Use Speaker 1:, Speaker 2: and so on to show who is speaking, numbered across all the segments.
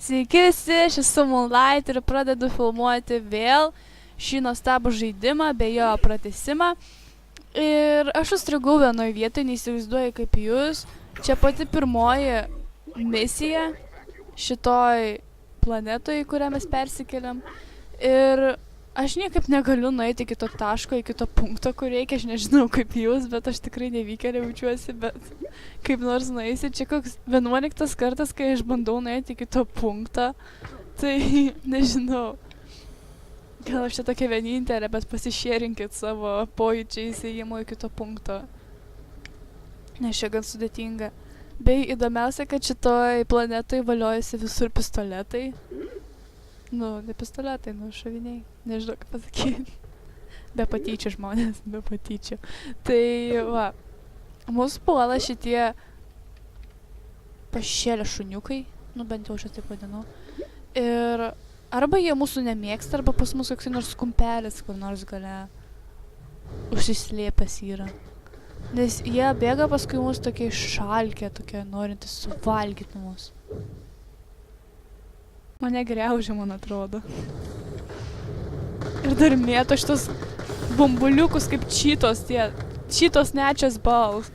Speaker 1: Sveiki visi, aš esu Moonlight ir pradedu filmuoti vėl šį nuostabų žaidimą bei jo pratesimą. Ir aš užstrigau vienoje vietoje, neįsivaizduoju kaip jūs. Čia pati pirmoji misija šitoj planetoje, į kurią mes persikeliam. Ir aš niekaip negaliu nueiti iki to taško, iki to punkto, kur reikia. Aš nežinau kaip jūs, bet aš tikrai nevykėlė jaučiuosi, bet kaip nors nueisi. Čia koks 11 kartas, kai aš bandau nueiti iki to punkto. Tai nežinau. Gal aš čia tokia vienintelė, bet pasišėrinkit savo pojūčiais įėjimo iki to punkto. Nes čia gan sudėtinga. Bei įdomiausia, kad šitoj planetoj valiojasi visur pistoletai. Nu, ne pistoletai, nu šoviniai. Nežinau, kaip pasakyti. Be patyčių žmonės, be patyčių. Tai va, mūsų puola šitie pašėlę šuniukai. Nu, bent jau aš taip vadinu. Ir arba jie mūsų nemėgsta, arba pas mus koks nors kumpelis, kur nors gale užsislėpęs yra. Nes jie bėga paskui mus tokie šalkę, tokie norintys suvalgyti mus. Mane griaužia, man atrodo. Ir dar mėto šitos bumbuliukus kaip čytos, tie čytos nečias balls.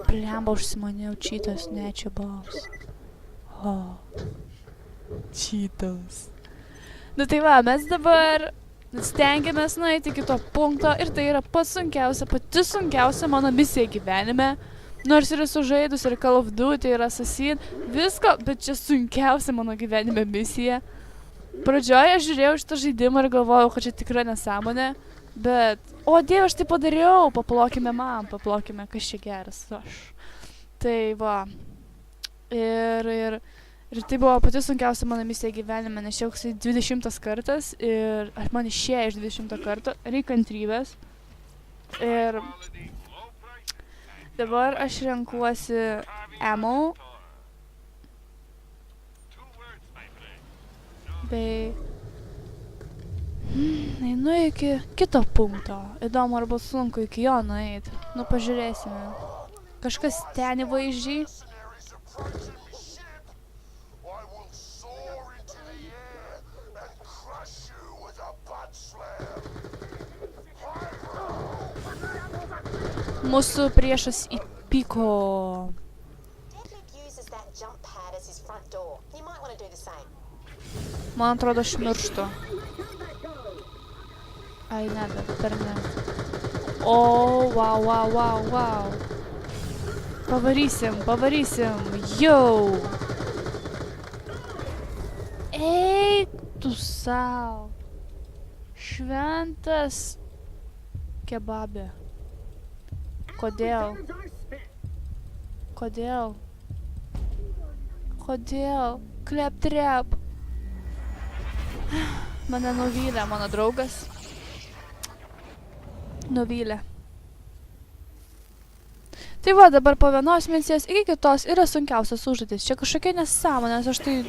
Speaker 1: Blemba, užsimaniau čytos nečia balls. O, čytos. Nu tai va, mes dabar stengiamės nueiti iki to punkto ir tai yra pati sunkiausia mano misija gyvenime. Nors ir esu žaidus ir Call of Duty ir Assassin, visko, bet čia sunkiausia mano gyvenime misija. Pradžioje aš žiūrėjau šitą žaidimą ir galvojau, kad čia tikra nesąmonė, bet, o Dieve, aš tai padariau, paplokime man, paplokime, kas čia geras aš. Tai va, ir tai buvo pati sunkiausia mano misija gyvenime, nes čia koksai 20 kartas ir man išėjo iš 20 karto, reikia kantrybės. Ir dabar aš renkuosi ammo. Bei einu iki kito punkto. Įdomu, ar bus sunku iki jo nueiti. Nu, pažiūrėsime. Kažkas ten įvaizdžiai. Mūsų priešas įpyko. Man atrodo, aš mirštu. Ai, ne, bet per ne. O, wow. Pavarysim, jau. Eik tu sau. Šventas kebabė. Kodėl? Klep-trep. Mane nuvylė mano draugas. Nuvylė. Tai va, dabar po vienos misijos iki kitos yra sunkiausias užduotis. Čia kažkokia nesąmonė, aš tai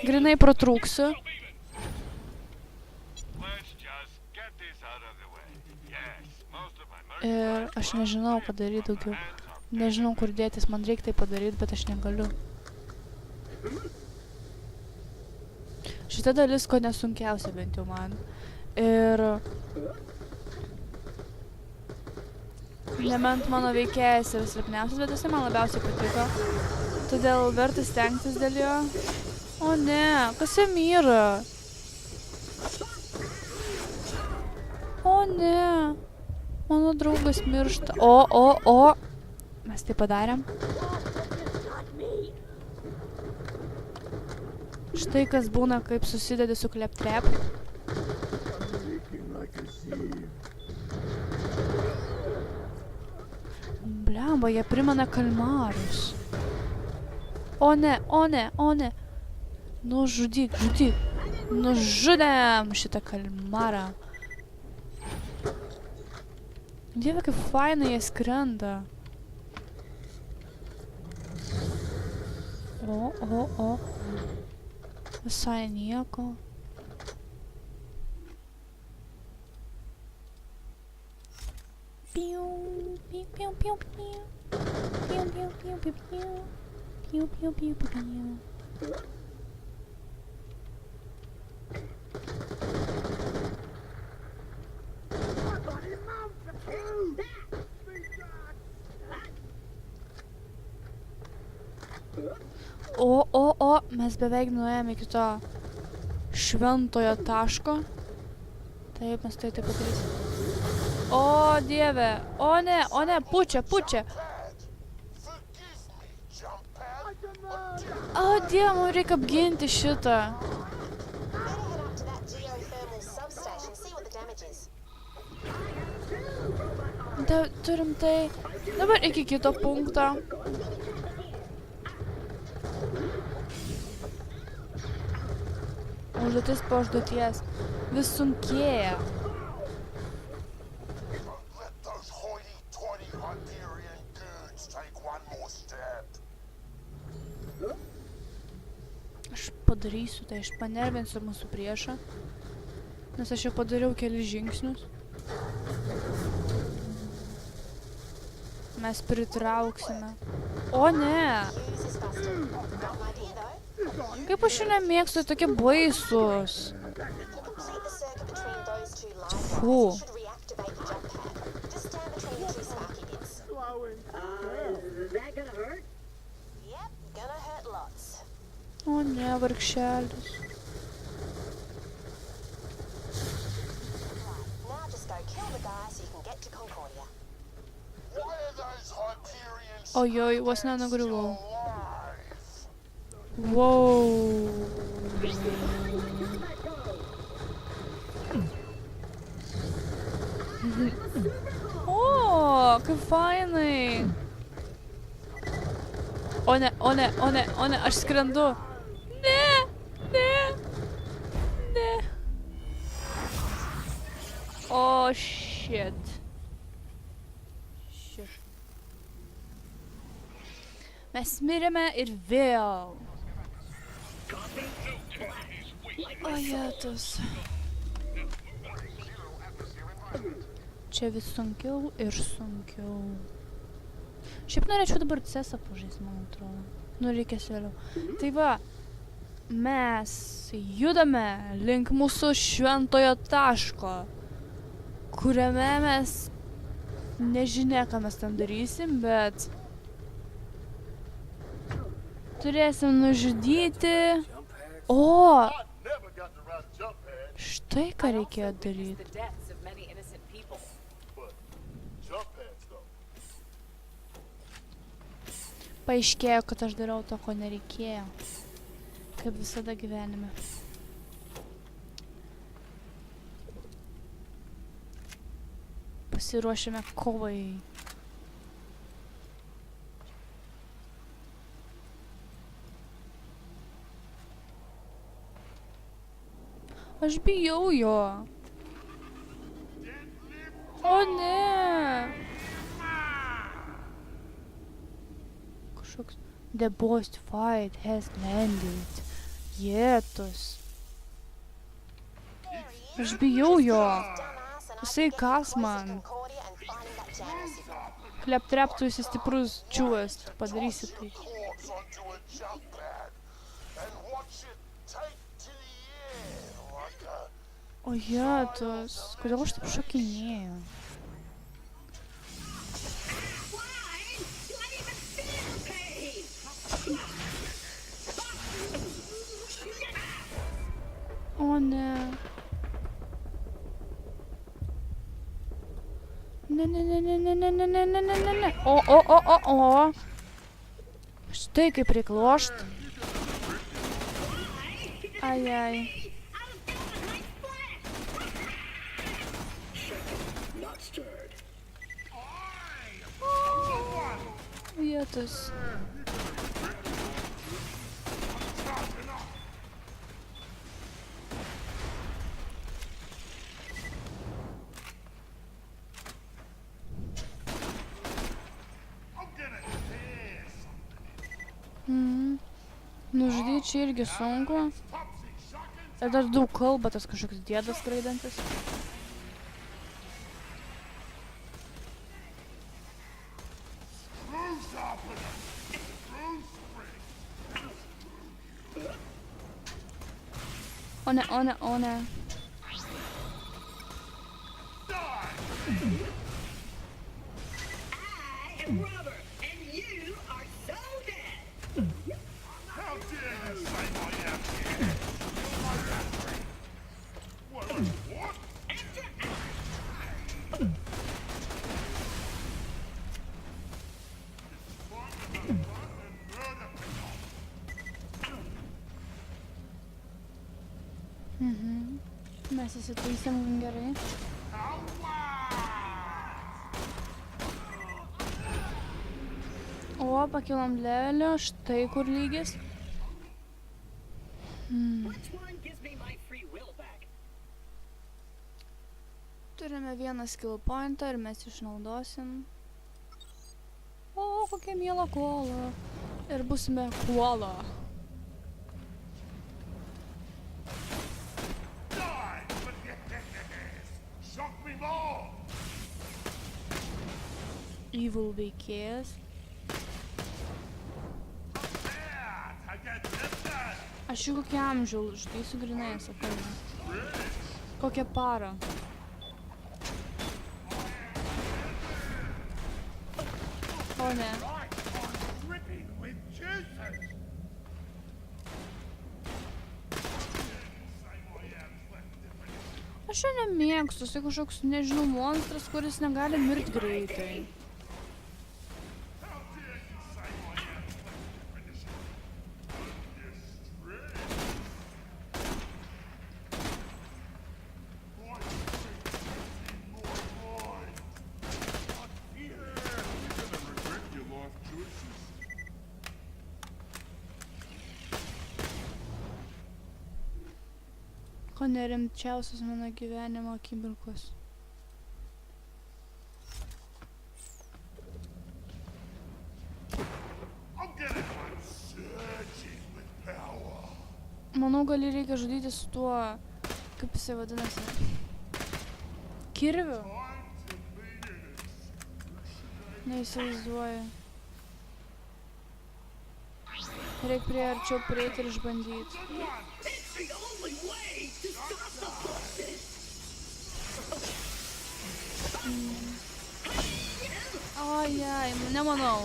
Speaker 1: grinai pratrūksiu. Ir aš nežinau, ką daryti daugiau. Nežinau, kur dėtis. Man reikia tai padaryti, bet aš negaliu. Šita dalis ko nesunkiausia bent jau man. Ir nebent mano veikėjas yra silpniausias, bet jisai man labiausiai patiko. Todėl verta stengtis dėl jo. O ne, kas jam yra? O ne. Mano draugas miršta. O. Mes tai padarėm. Štai kas būna, kaip susidedi su klep-trep. Blemba, jie primena kalmarus. O ne. Nužudyk. Nužudėm šitą kalmarą. Dieve, kaip fainai jie skrenda. O. Visai nieko. Piu. O, mes beveik nuėjome iki to šventojo taško. Taip, mes tai padarysim. O, dieve, o ne, pučia. O, dieve, mums reikia apginti šitą. Turim tai. Dabar iki kito punkto. Užduotis po užduoties vis sunkėja. Aš padarysiu tai, aš panervinsiu mūsų priešą, nes aš jau padariau kelis žingsnius. Mes pritrauksime. O ne! Kaip aš jų nemėgstu, tokie baisus. Tfu. O ne, vargšelis. Ojoj, vos nenugriuvau. Wow. O, kaip fainai. O ne, aš skrendu. Ne. O, shit. Mes mirėme ir vėl. O, jėtus. Čia vis sunkiau ir sunkiau. Šiaip norėčiau dabar cesą pažaisti, man atrodo. Nu, reikės vėliau. Tai va, mes judame link mūsų šventojo taško, kuriame mes nežinia, ką mes ten darysim, bet turėsim nužudyti. O! Štai ką reikėjo daryti. Paaiškėjo, kad aš dariau to, ko nereikėjo. Kaip visada gyvenime. Pasiruošėme kovai. Aš bijau jo. O ne. Kažkoks The boss fight has landed. Jėtus. Aš bijau jo. Jisai kas man. Klep-trep, tu esi stiprus čiūvas. Padarysi tai. O jėtus, kodėl aš taip šokinėjau? O ne. Ne. O. Štai kaip priklošt. Ai. Vietos. Nužudyti čia irgi sunku. Ir dar daug kalba tas kažkoks dėdas skraidantis. O ne, o ne, o ne.
Speaker 2: I am Rubber, and you are so dead.
Speaker 3: How dare you say I am here? My battery. What?
Speaker 1: Mes įsitaisėm gerai. O, pakilom levelio, štai kur lygis.
Speaker 2: Which one gives me my free will back?
Speaker 1: Turime vieną skill pointą ir mes išnaudosim. O, kokia miela kola. Ir busime kola.
Speaker 3: Shock me more!
Speaker 1: Evil veikėjas.
Speaker 3: I get lifted!
Speaker 1: Aš jau kokį amžių žudysiu grinai, sakau. Kokią parą. O ne.
Speaker 3: Dripping with juices!
Speaker 1: Aš jo nemėgstu, tai kažkoks, nežinau, monstras, kuris negali mirti greitai. Ko nerimčiausias mano gyvenimo akimirkos. Manau, gali reikia žudyti su tuo, kaip jisai vadinasi. Kirviu? Neįsivaizduoju. Reikia prie arčiau prieiti ir išbandyti.
Speaker 2: It's the only way to stop the bosses.
Speaker 1: Ojai, nemanau.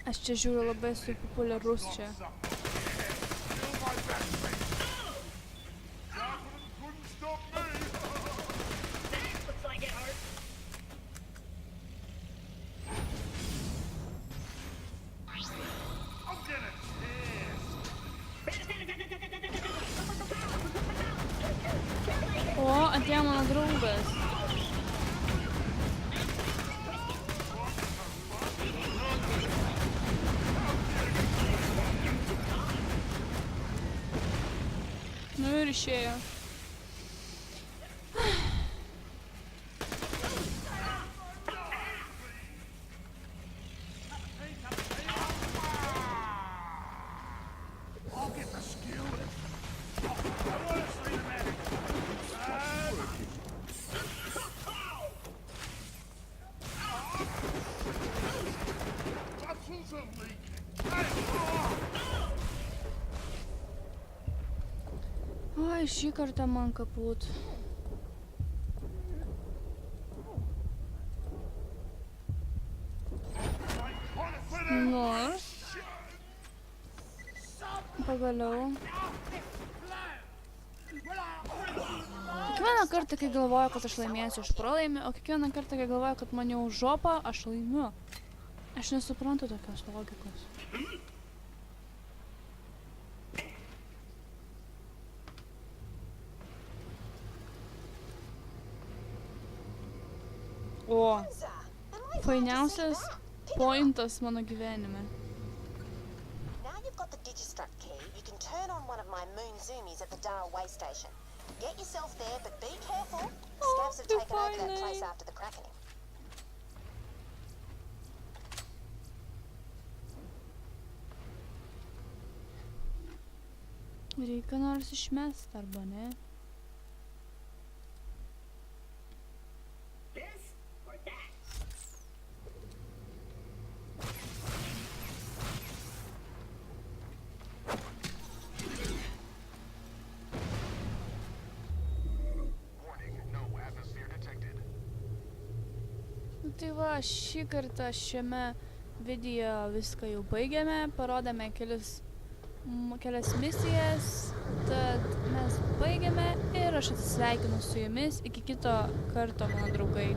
Speaker 1: Aš čia žiūriu, labai esu populiarus čia.
Speaker 2: Looks like it hurts.
Speaker 1: O, atėjo mano draugas. Nu ir išėjo. Oi, šį kartą man kaput. Nors. Pagaliau. Kiekvieną kartą, kai galvoju, kad aš laimėsiu, aš pralaimiu, o kiekvieną kartą, kai galvoju, kad man jau žopa, aš laimiu. Aš nesuprantu tokios logikos. O, fainiausias pointas mano gyvenime.
Speaker 4: Now you've got the Digistruct key, you can turn on one of my moon zoomies at the Dara way station. Get yourself there, but be careful. Scavs have taken over that place after the crackening.
Speaker 1: Reikia nors išmest arba ne.
Speaker 2: This or that?
Speaker 3: Warning, no atmosphere detected.
Speaker 1: Nu tai va, šį kartą šiame video viską jau baigėme, parodėme kelias misijas, tad mes baigėme ir aš atsisveikinu su jumis iki kito karto, mano draugai.